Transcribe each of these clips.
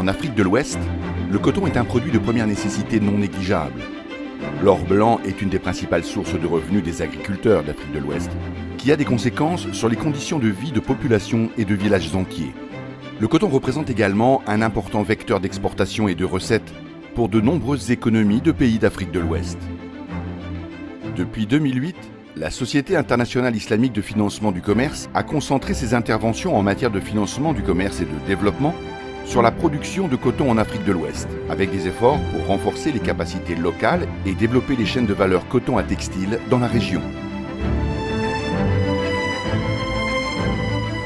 En Afrique de l'Ouest, le coton est un produit de première nécessité non négligeable. L'or blanc est une des principales sources de revenus des agriculteurs d'Afrique de l'Ouest, qui a des conséquences sur les conditions de vie de populations et de villages entiers. Le coton représente également un important vecteur d'exportation et de recettes pour de nombreuses économies de pays d'Afrique de l'Ouest. Depuis 2008, la Société internationale islamique de financement du commerce a concentré ses interventions en matière de financement du commerce et de développement sur la production de coton en Afrique de l'Ouest, avec des efforts pour renforcer les capacités locales et développer les chaînes de valeur coton à textile dans la région.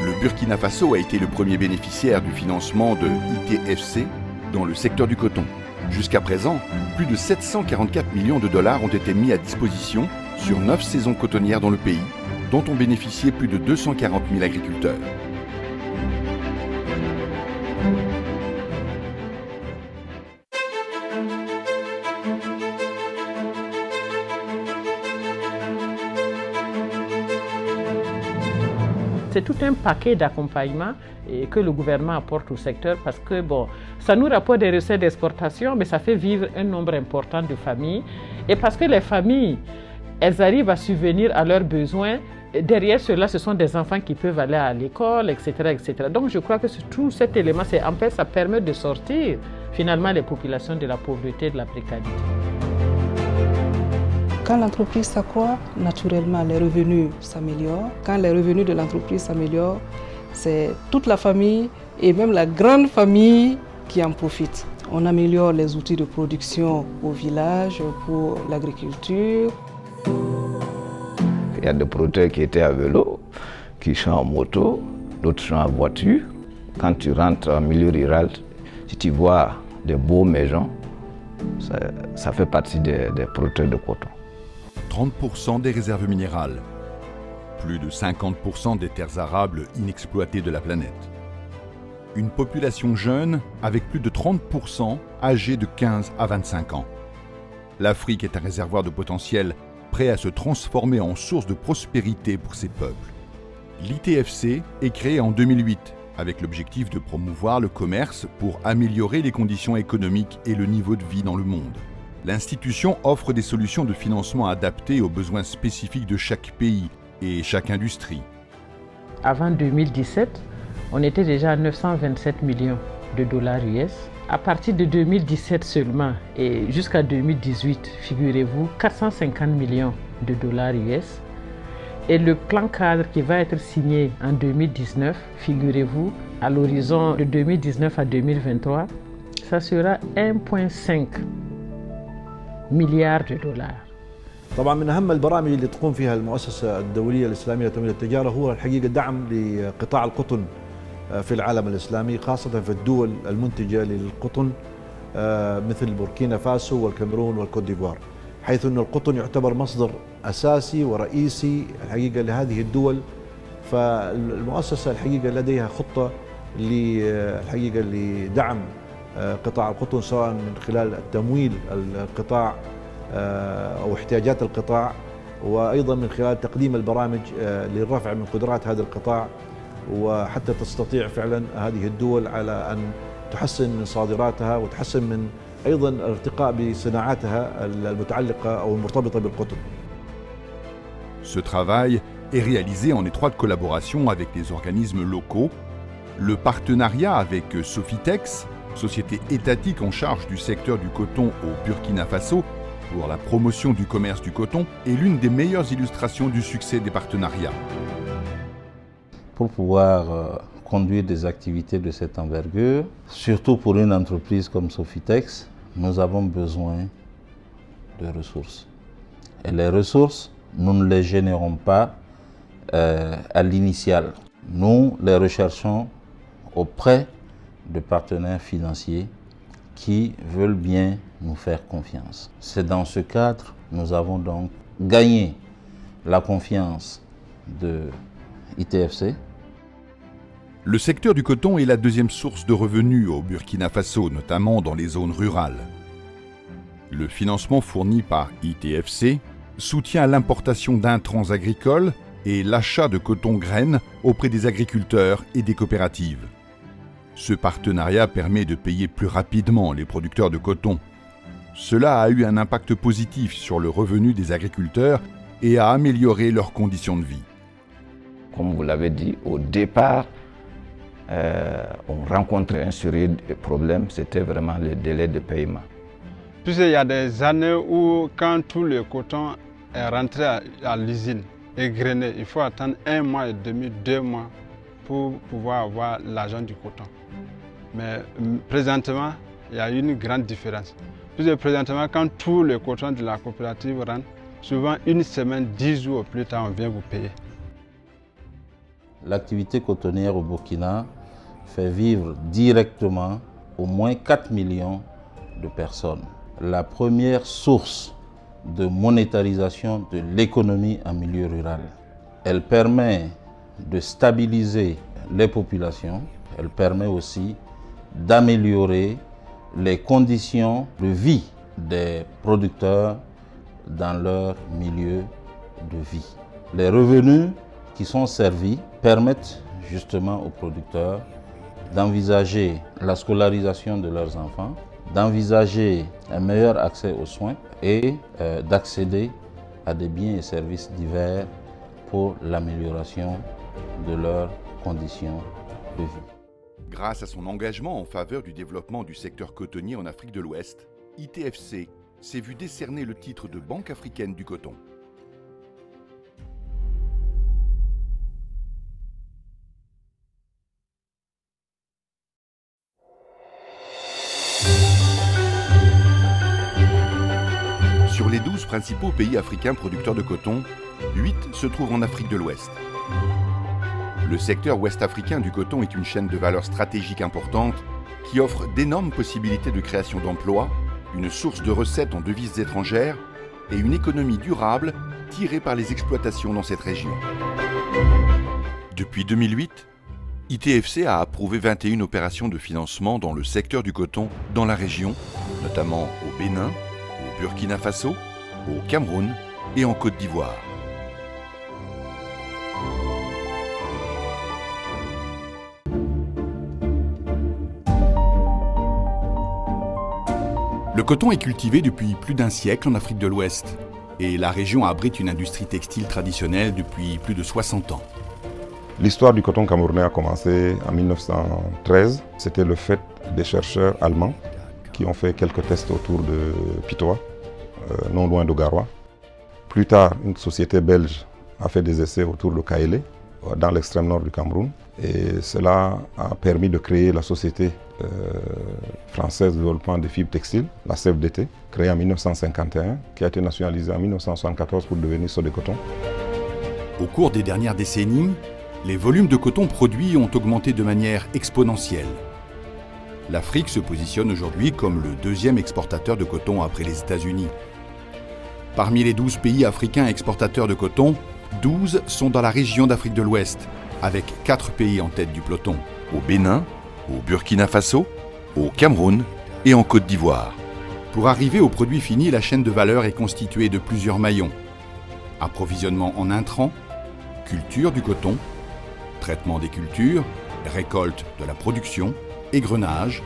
Le Burkina Faso a été le premier bénéficiaire du financement de ITFC dans le secteur du coton. Jusqu'à présent, plus de 744 millions de dollars ont été mis à disposition sur 9 saisons cotonnières dans le pays, dont ont bénéficié plus de 240 000 agriculteurs. C'est tout un paquet d'accompagnement que le gouvernement apporte au secteur parce que ça nous rapporte des recettes d'exportation, mais ça fait vivre un nombre important de familles. Et parce que les familles, elles arrivent à subvenir à leurs besoins. Derrière cela, ce sont des enfants qui peuvent aller à l'école, etc., etc. Donc je crois que tout cet élément, ça permet de sortir finalement les populations de la pauvreté et de la précarité. Quand l'entreprise s'accroît, naturellement les revenus s'améliorent. Quand les revenus de l'entreprise s'améliorent, c'est toute la famille et même la grande famille qui en profite. On améliore les outils de production au village, pour l'agriculture. Il y a des producteurs qui étaient à vélo, qui sont en moto, d'autres sont en voiture. Quand tu rentres en milieu rural, si tu vois des beaux maisons, ça fait partie des producteurs de coton. 30% des réserves minérales, plus de 50% des terres arables inexploitées de la planète. Une population jeune avec plus de 30% âgée de 15 à 25 ans. L'Afrique est un réservoir de potentiel prêt à se transformer en source de prospérité pour ses peuples. L'ITFC est créé en 2008 avec l'objectif de promouvoir le commerce pour améliorer les conditions économiques et le niveau de vie dans le monde. L'institution offre des solutions de financement adaptées aux besoins spécifiques de chaque pays et chaque industrie. Avant 2017, on était déjà à 927 millions de dollars US. À partir de 2017 seulement et jusqu'à 2018, figurez-vous, 450 millions de dollars US. Et le plan cadre qui va être signé en 2019, figurez-vous, à l'horizon de 2019 à 2023, ça sera 1,5 milliard de dollars. طبعا من أهم البرامج اللي تقوم فيها المؤسسة الدولية الإسلامية لتنمية التجارة هو الحقيقة دعم لقطاع القطن في العالم الإسلامي، خاصة في الدول المنتجة للقطن مثل بوركينا فاسو والكاميرون والكوت ديفوار، حيث أن القطن يعتبر مصدر أساسي ورئيسي الحقيقة لهذه الدول. فالمؤسسة الحقيقة لديها خطة الحقيقة لدعم قطاع القطن، سواء من خلال التمويل القطاع أو احتياجات القطاع، وأيضا من خلال تقديم البرامج للرفع من قدرات هذا القطاع، وحتى تستطيع فعلا هذه الدول على أن تحسن من صادراتها وتحسن من أيضا الارتقاء بصناعاتها المتعلقة أو المرتبطة بالقطن. Ce travail est réalisé en étroite collaboration avec les organismes locaux, le partenariat avec Sofitex, société étatique en charge du secteur du coton au Burkina Faso, pour la promotion du commerce du coton, est l'une des meilleures illustrations du succès des partenariats. Pour pouvoir conduire des activités de cette envergure, surtout pour une entreprise comme Sofitex, nous avons besoin de ressources. Et les ressources, nous ne les générons pas à l'initiale. Nous les recherchons auprès de partenaires financiers qui veulent bien nous faire confiance. C'est dans ce cadre que nous avons donc gagné la confiance de ITFC. Le secteur du coton est la deuxième source de revenus au Burkina Faso, notamment dans les zones rurales. Le financement fourni par ITFC soutient l'importation d'intrants agricoles et l'achat de coton graines auprès des agriculteurs et des coopératives. Ce partenariat permet de payer plus rapidement les producteurs de coton. Cela a eu un impact positif sur le revenu des agriculteurs et a amélioré leurs conditions de vie. Comme vous l'avez dit, au départ, on rencontrait un série de problèmes, c'était vraiment le délai de paiement. Puisqu'il y a des années où, quand tout le coton est rentré à l'usine et grainé, il faut attendre 1 mois et demi, 2 mois pour pouvoir avoir l'argent du coton. Mais présentement, il y a une grande différence. Puisque présentement, quand tout le coton de la coopérative rentre, souvent 1 semaine, 10 jours plus tard, on vient vous payer. L'activité cotonnière au Burkina fait vivre directement au moins 4 millions de personnes. La première source de monétarisation de l'économie en milieu rural. Elle permet de stabiliser les populations, elle permet aussi d'améliorer les conditions de vie des producteurs dans leur milieu de vie. Les revenus qui sont servis permettent justement aux producteurs d'envisager la scolarisation de leurs enfants, d'envisager un meilleur accès aux soins et d'accéder à des biens et services divers pour l'amélioration de leurs conditions de vie. Grâce à son engagement en faveur du développement du secteur cotonnier en Afrique de l'Ouest, ITFC s'est vu décerner le titre de Banque africaine du coton. Sur les 12 principaux pays africains producteurs de coton, 8 se trouvent en Afrique de l'Ouest. Le secteur ouest-africain du coton est une chaîne de valeur stratégique importante qui offre d'énormes possibilités de création d'emplois, une source de recettes en devises étrangères et une économie durable tirée par les exploitations dans cette région. Depuis 2008, ITFC a approuvé 21 opérations de financement dans le secteur du coton dans la région, notamment au Bénin, au Burkina Faso, au Cameroun et en Côte d'Ivoire. Le coton est cultivé depuis plus d'1 siècle en Afrique de l'Ouest et la région abrite une industrie textile traditionnelle depuis plus de 60 ans. L'histoire du coton camerounais a commencé en 1913. C'était le fait des chercheurs allemands qui ont fait quelques tests autour de Pitoa, non loin de Garoua. Plus tard, une société belge a fait des essais autour de Kaélé, dans l'extrême nord du Cameroun. Et cela a permis de créer la société française de développement des fibres textiles, la CFDT, créée en 1951, qui a été nationalisée en 1974 pour devenir Sodecoton. Au cours des dernières décennies, les volumes de coton produits ont augmenté de manière exponentielle. L'Afrique se positionne aujourd'hui comme le 2e exportateur de coton après les États-Unis. Parmi les 12 pays africains exportateurs de coton, 12 sont dans la région d'Afrique de l'Ouest, avec 4 pays en tête du peloton, au Bénin, au Burkina Faso, au Cameroun et en Côte d'Ivoire. Pour arriver au produit fini, la chaîne de valeur est constituée de plusieurs maillons. Approvisionnement en intrants, culture du coton, traitement des cultures, récolte de la production, égrenage,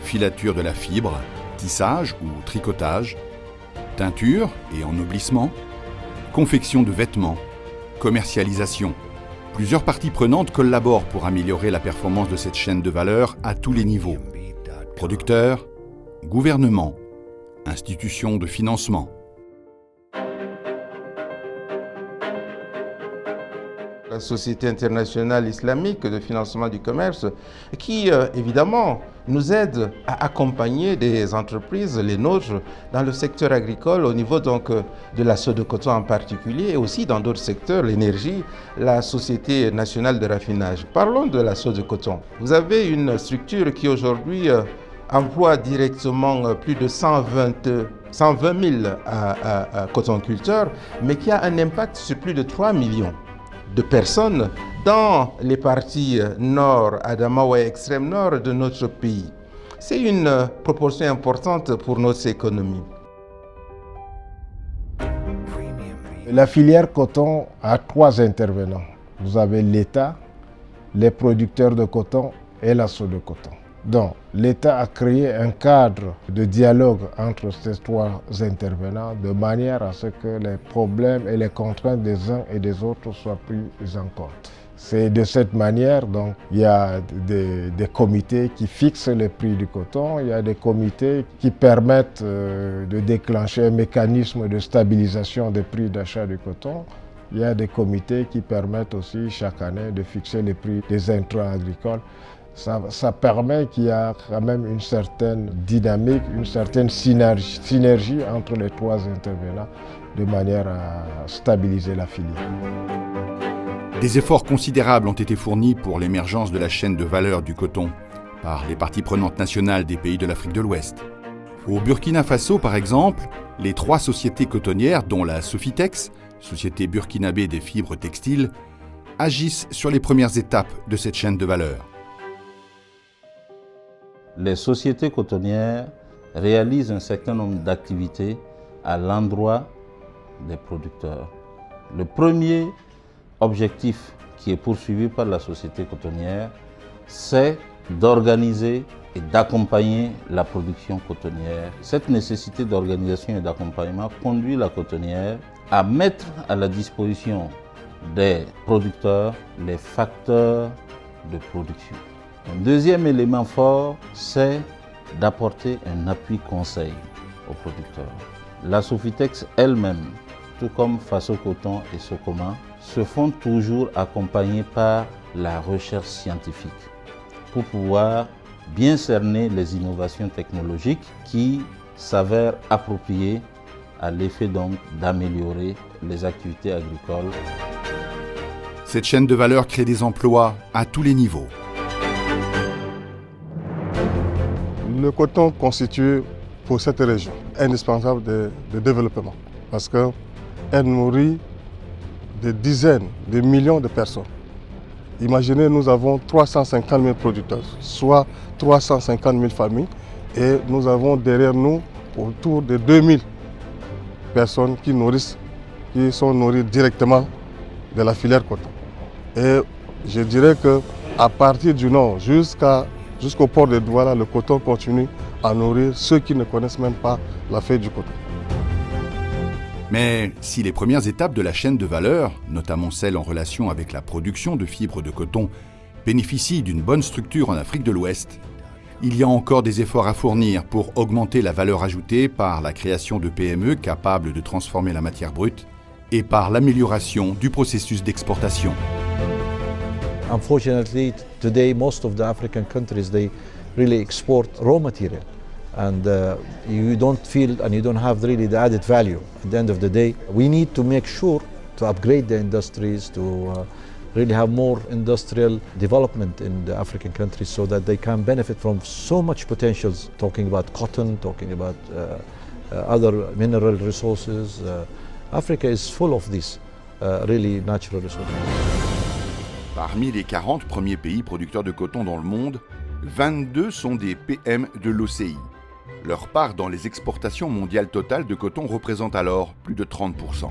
filature de la fibre, tissage ou tricotage, teinture et ennoblissement, confection de vêtements, commercialisation. Plusieurs parties prenantes collaborent pour améliorer la performance de cette chaîne de valeur à tous les niveaux. Producteurs, gouvernement, institutions de financement. La Société internationale islamique de financement du commerce qui, évidemment, nous aide à accompagner des entreprises, les nôtres, dans le secteur agricole, au niveau donc de la Sodecoton en particulier, et aussi dans d'autres secteurs, l'énergie, la Société nationale de raffinage. Parlons de la Sodecoton. Vous avez une structure qui aujourd'hui emploie directement plus de 120 000 cotonculteurs, mais qui a un impact sur plus de 3 millions de personnes dans les parties nord, Adamawa et extrême nord de notre pays. C'est une proportion importante pour notre économie. La filière coton a 3 intervenants. Vous avez l'État, les producteurs de coton et la Sodecoton. Donc, l'État a créé un cadre de dialogue entre ces trois intervenants de manière à ce que les problèmes et les contraintes des uns et des autres soient pris en compte. C'est de cette manière, donc, il y a des comités qui fixent les prix du coton, il y a des comités qui permettent de déclencher un mécanisme de stabilisation des prix d'achat du coton. Il y a des comités qui permettent aussi chaque année de fixer les prix des intrants agricoles. Ça permet qu'il y a quand même une certaine dynamique, une certaine synergie entre les trois intervenants de manière à stabiliser la filière. Des efforts considérables ont été fournis pour l'émergence de la chaîne de valeur du coton par les parties prenantes nationales des pays de l'Afrique de l'Ouest. Au Burkina Faso, par exemple, les trois sociétés cotonnières, dont la Sofitex, Société burkinabé des fibres textiles, agissent sur les premières étapes de cette chaîne de valeur. Les sociétés cotonnières réalisent un certain nombre d'activités à l'endroit des producteurs. Le premier objectif qui est poursuivi par la société cotonnière, c'est d'organiser et d'accompagner la production cotonnière. Cette nécessité d'organisation et d'accompagnement conduit la cotonnière à mettre à la disposition des producteurs les facteurs de production. Un deuxième élément fort, c'est d'apporter un appui conseil aux producteurs. La Sofitex elle-même, tout comme Faso Coton et Socoma, se font toujours accompagner par la recherche scientifique pour pouvoir bien cerner les innovations technologiques qui s'avèrent appropriées à l'effet donc d'améliorer les activités agricoles. Cette chaîne de valeur crée des emplois à tous les niveaux. Le coton constitue pour cette région indispensable de développement parce qu'elle nourrit des dizaines de millions de personnes. Imaginez, nous avons 350 000 producteurs, soit 350 000 familles, et nous avons derrière nous autour de 2000 personnes qui sont nourries directement de la filière coton. Et je dirais qu'à partir du nord jusqu'au port de Douala, le coton continue à nourrir ceux qui ne connaissent même pas la feuille du coton. Mais si les premières étapes de la chaîne de valeur, notamment celles en relation avec la production de fibres de coton, bénéficient d'une bonne structure en Afrique de l'Ouest, il y a encore des efforts à fournir pour augmenter la valeur ajoutée par la création de PME capables de transformer la matière brute et par l'amélioration du processus d'exportation. Unfortunately, today most of the African countries they really export raw material. And you don't feel and you don't have really the added value. At the end of the day, we need to make sure to upgrade the industries, to really have more industrial development in the African countries so that they can benefit from so much potentials, talking about cotton, talking about other mineral resources. Africa is full of these really natural resources. Parmi les 40 premiers pays producteurs de coton dans le monde, 22 sont des PM de l'OCI. Leur part dans les exportations mondiales totales de coton représente alors plus de 30%.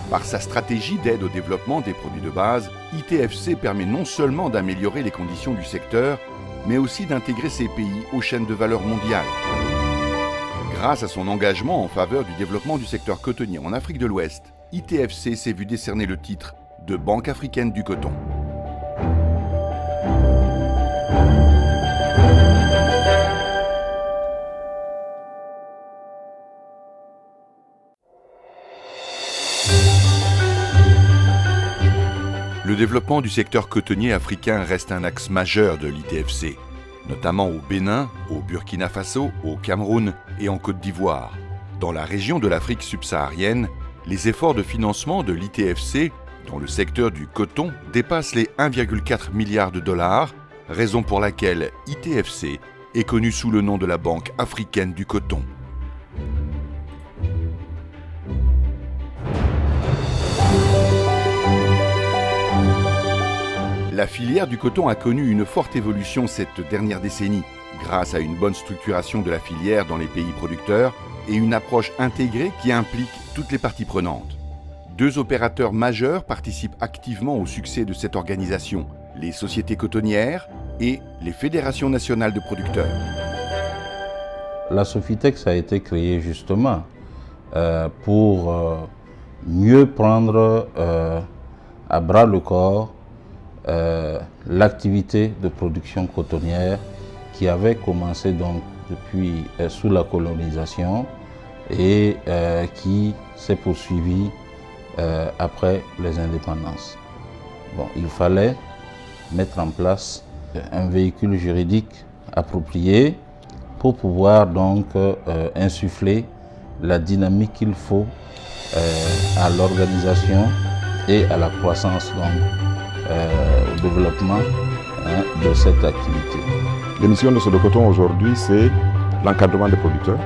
Par sa stratégie d'aide au développement des produits de base, ITFC permet non seulement d'améliorer les conditions du secteur, mais aussi d'intégrer ces pays aux chaînes de valeur mondiales. Grâce à son engagement en faveur du développement du secteur cotonnier en Afrique de l'Ouest, ITFC s'est vu décerner le titre de Banque africaine du coton. Le développement du secteur cotonnier africain reste un axe majeur de l'ITFC, notamment au Bénin, au Burkina Faso, au Cameroun et en Côte d'Ivoire. Dans la région de l'Afrique subsaharienne, les efforts de financement de l'ITFC dans le secteur du coton dépassent les 1,4 milliard de dollars, raison pour laquelle ITFC est connu sous le nom de la Banque africaine du coton. La filière du coton a connu une forte évolution cette dernière décennie, grâce à une bonne structuration de la filière dans les pays producteurs et une approche intégrée qui implique toutes les parties prenantes. 2 opérateurs majeurs participent activement au succès de cette organisation, les sociétés cotonnières et les fédérations nationales de producteurs. La Sofitex a été créée justement pour mieux prendre à bras le corps l'activité de production cotonnière qui avait commencé donc depuis sous la colonisation et qui s'est poursuivie après les indépendances. Bon, il fallait mettre en place un véhicule juridique approprié pour pouvoir donc insuffler la dynamique qu'il faut à l'organisation et à la croissance, donc au développement de cette activité. L'émission de Sodecoton aujourd'hui, c'est l'encadrement des producteurs.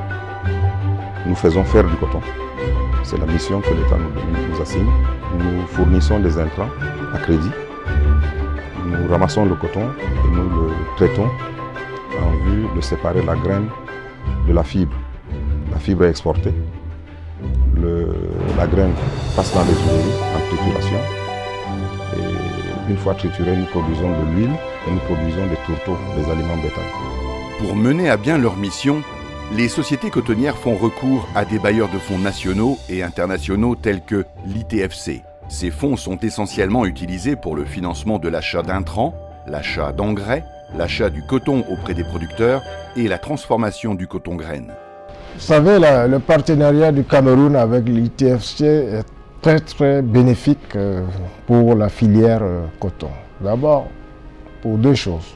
Nous faisons faire du coton. C'est la mission que l'État nous assigne. Nous fournissons des intrants à crédit. Nous ramassons le coton et nous le traitons en vue de séparer la graine de la fibre. La fibre est exportée. La graine passe dans les huileries en trituration. Et une fois triturée, nous produisons de l'huile et nous produisons des tourteaux, des aliments bétail. Pour mener à bien leur mission, les sociétés cotonnières font recours à des bailleurs de fonds nationaux et internationaux tels que l'ITFC. Ces fonds sont essentiellement utilisés pour le financement de l'achat d'intrants, l'achat d'engrais, l'achat du coton auprès des producteurs et la transformation du coton graine. Vous savez, le partenariat du Cameroun avec l'ITFC est très bénéfique pour la filière coton. D'abord, pour 2 choses.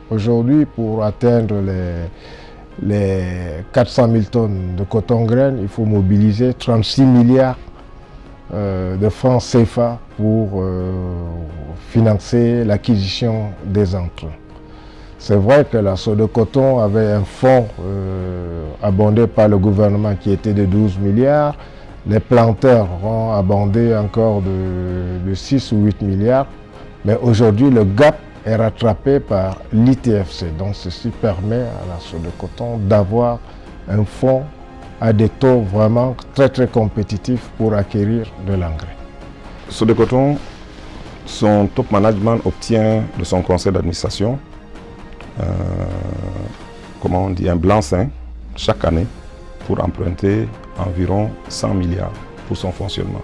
Aujourd'hui, pour atteindre les 400 000 tonnes de coton graine, il faut mobiliser 36 milliards de francs CFA pour financer l'acquisition des intrants. C'est vrai que la Sodecoton avait un fonds abondé par le gouvernement qui était de 12 milliards. Les planteurs ont abondé encore de 6 ou 8 milliards. Mais aujourd'hui, le gap est rattrapé par l'ITFC. Donc ceci permet à la Sodecoton d'avoir un fonds à des taux vraiment très compétitifs pour acquérir de l'engrais. Sodecoton, son top management obtient de son conseil d'administration un blanc-seing chaque année pour emprunter environ 100 milliards pour son fonctionnement.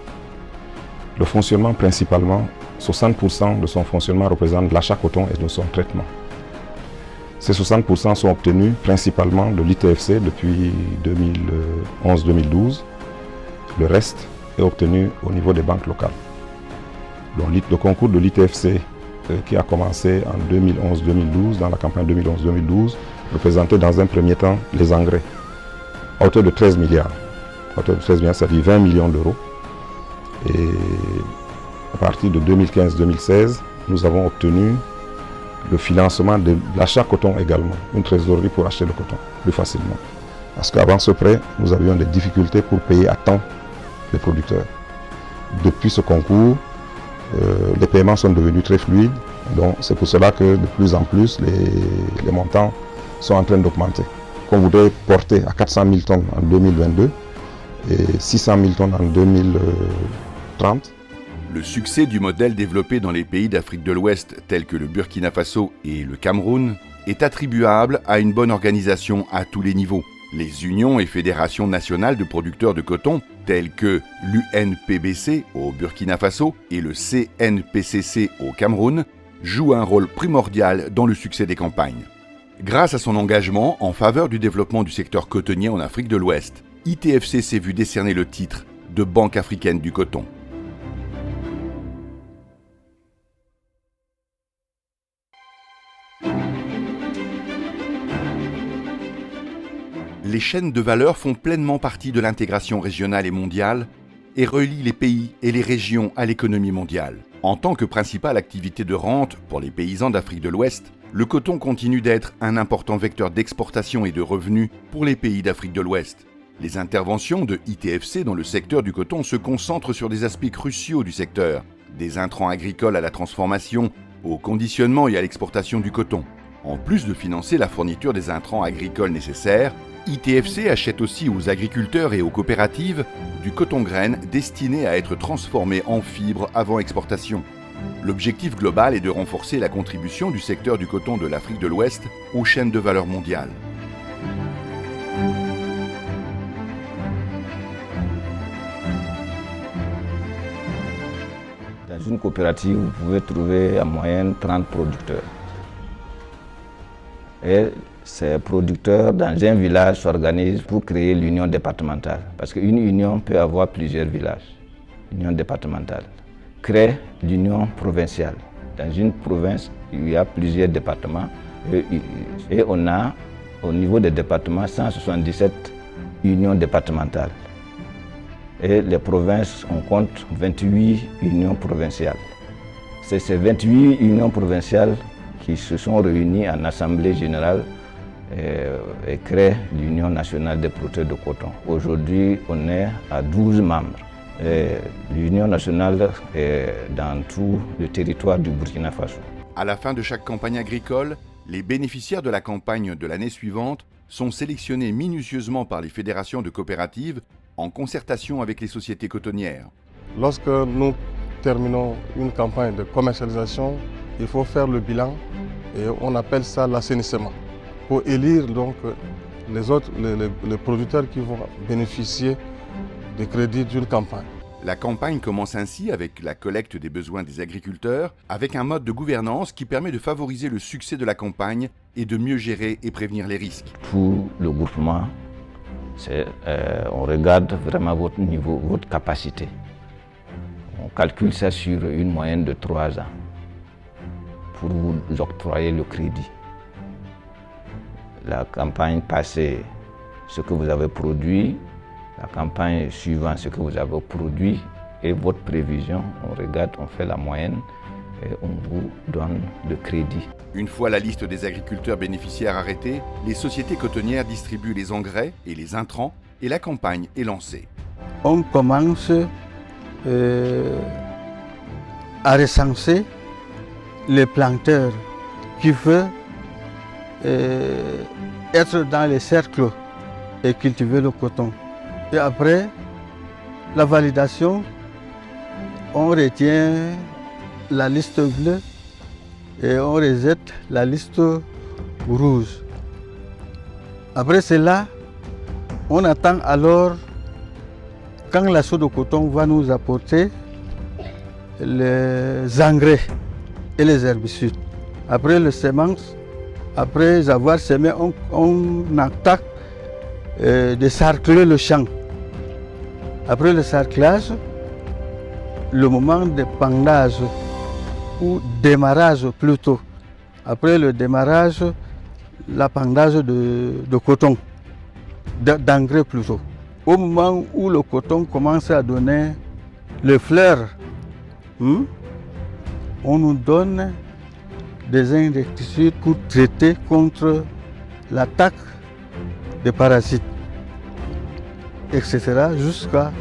Le fonctionnement principalement, 60% de son fonctionnement représente l'achat coton et de son traitement. Ces 60% sont obtenus principalement de l'ITFC depuis 2011-2012. Le reste est obtenu au niveau des banques locales. Donc, le concours de l'ITFC qui a commencé en 2011-2012, dans la campagne 2011-2012, représentait dans un premier temps les engrais à hauteur de 13 milliards. À hauteur de 13 milliards, ça dit 20 millions d'euros. Et à partir de 2015-2016, nous avons obtenu le financement de l'achat coton également, une trésorerie pour acheter le coton plus facilement. Parce qu'avant ce prêt, nous avions des difficultés pour payer à temps les producteurs. Depuis ce concours, les paiements sont devenus très fluides, donc c'est pour cela que de plus en plus les montants sont en train d'augmenter. Qu'on voudrait porter à 400 000 tonnes en 2022 et 600 000 tonnes en 2030. Le succès du modèle développé dans les pays d'Afrique de l'Ouest tels que le Burkina Faso et le Cameroun est attribuable à une bonne organisation à tous les niveaux. Les unions et fédérations nationales de producteurs de coton, telles que l'UNPBC au Burkina Faso et le CNPCC au Cameroun, jouent un rôle primordial dans le succès des campagnes. Grâce à son engagement en faveur du développement du secteur cotonnier en Afrique de l'Ouest, ITFC s'est vu décerner le titre de Banque africaine du coton. Les chaînes de valeur font pleinement partie de l'intégration régionale et mondiale et relient les pays et les régions à l'économie mondiale. En tant que principale activité de rente pour les paysans d'Afrique de l'Ouest, le coton continue d'être un important vecteur d'exportation et de revenus pour les pays d'Afrique de l'Ouest. Les interventions de ITFC dans le secteur du coton se concentrent sur des aspects cruciaux du secteur, des intrants agricoles à la transformation, au conditionnement et à l'exportation du coton. En plus de financer la fourniture des intrants agricoles nécessaires, ITFC achète aussi aux agriculteurs et aux coopératives du coton-graine destiné à être transformé en fibres avant exportation. L'objectif global est de renforcer la contribution du secteur du coton de l'Afrique de l'Ouest aux chaînes de valeur mondiales. Dans une coopérative, vous pouvez trouver en moyenne 30 producteurs. Et ces producteurs, dans un village, s'organisent pour créer l'union départementale. Parce qu'une union peut avoir plusieurs villages. L'union départementale crée l'union provinciale. Dans une province, il y a plusieurs départements. Et on a, au niveau des départements, 177 unions départementales. Et les provinces, on compte 28 unions provinciales. C'est ces 28 unions provinciales qui se sont réunies en assemblée générale et créent l'Union nationale des producteurs de coton. Aujourd'hui, on est à 12 membres. L'Union nationale est dans tout le territoire du Burkina Faso. À la fin de chaque campagne agricole, les bénéficiaires de la campagne de l'année suivante sont sélectionnés minutieusement par les fédérations de coopératives en concertation avec les sociétés cotonnières. Lorsque nous terminons une campagne de commercialisation, il faut faire le bilan et on appelle ça l'assainissement. Pour élire donc les producteurs qui vont bénéficier des crédits d'une campagne. La campagne commence ainsi avec la collecte des besoins des agriculteurs, avec un mode de gouvernance qui permet de favoriser le succès de la campagne et de mieux gérer et prévenir les risques. Pour le groupement, on regarde vraiment votre niveau, votre capacité. On calcule ça sur une moyenne de 3 ans pour vous octroyer le crédit. La campagne passée, ce que vous avez produit, la campagne suivante, ce que vous avez produit et votre prévision, on regarde, on fait la moyenne et on vous donne le crédit. Une fois la liste des agriculteurs bénéficiaires arrêtée, les sociétés cotonnières distribuent les engrais et les intrants et la campagne est lancée. On commence à recenser les planteurs qui veulent être dans les cercles et cultiver le coton. Et après la validation, on retient la liste bleue et on rejette la liste rouge. Après cela, on attend alors quand l'assaut de coton va nous apporter les engrais et les herbicides. Après le semence, après avoir semé, on attaque de sarcler le champ. Après le sarclage, le moment de pendage ou démarrage plutôt. Après le démarrage, l'appendage de coton, d'engrais plutôt. Au moment où le coton commence à donner les fleurs, on nous donne des insecticides pour traiter contre l'attaque des parasites, etc. jusqu'à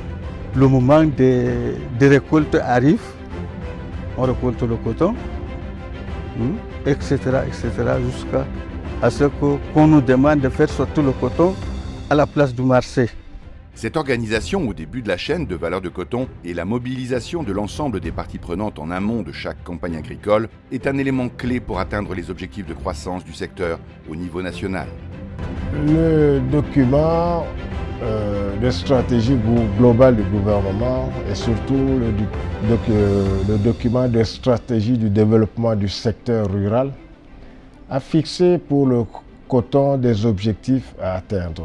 le moment des récoltes arrive. On récolte le coton, etc. jusqu'à ce qu'on nous demande de faire sortir le coton à la place du marché. Cette organisation au début de la chaîne de valeur de coton et la mobilisation de l'ensemble des parties prenantes en amont de chaque campagne agricole est un élément clé pour atteindre les objectifs de croissance du secteur au niveau national. Le document de stratégie globale du gouvernement et surtout le document de stratégie du développement du secteur rural a fixé pour le coton des objectifs à atteindre.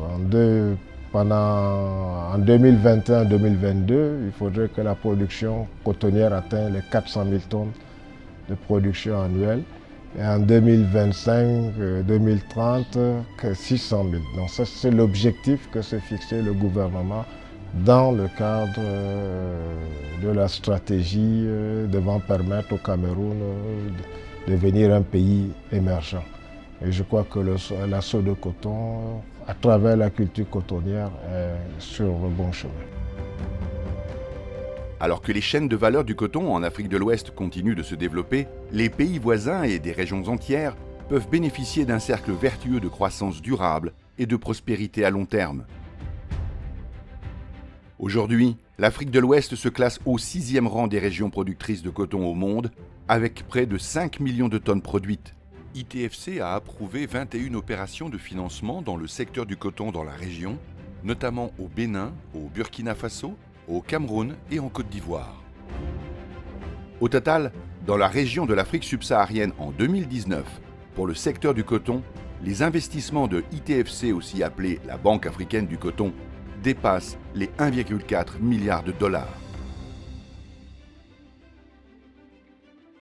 En 2021-2022, il faudrait que la production cotonnière atteigne les 400 000 tonnes de production annuelle. Et en 2025-2030, 600 000. Donc ça, c'est l'objectif que s'est fixé le gouvernement dans le cadre de la stratégie devant permettre au Cameroun de devenir un pays émergent. Et je crois que l'assaut de coton, à travers la culture cotonnière, est sur le bon chemin. Alors que les chaînes de valeur du coton en Afrique de l'Ouest continuent de se développer, les pays voisins et des régions entières peuvent bénéficier d'un cercle vertueux de croissance durable et de prospérité à long terme. Aujourd'hui, l'Afrique de l'Ouest se classe au 6e rang des régions productrices de coton au monde, avec près de 5 millions de tonnes produites. ITFC a approuvé 21 opérations de financement dans le secteur du coton dans la région, notamment au Bénin, au Burkina Faso, au Cameroun et en Côte d'Ivoire. Au total, dans la région de l'Afrique subsaharienne en 2019, pour le secteur du coton, les investissements de ITFC, aussi appelée la Banque africaine du coton, dépassent les 1,4 milliard de dollars.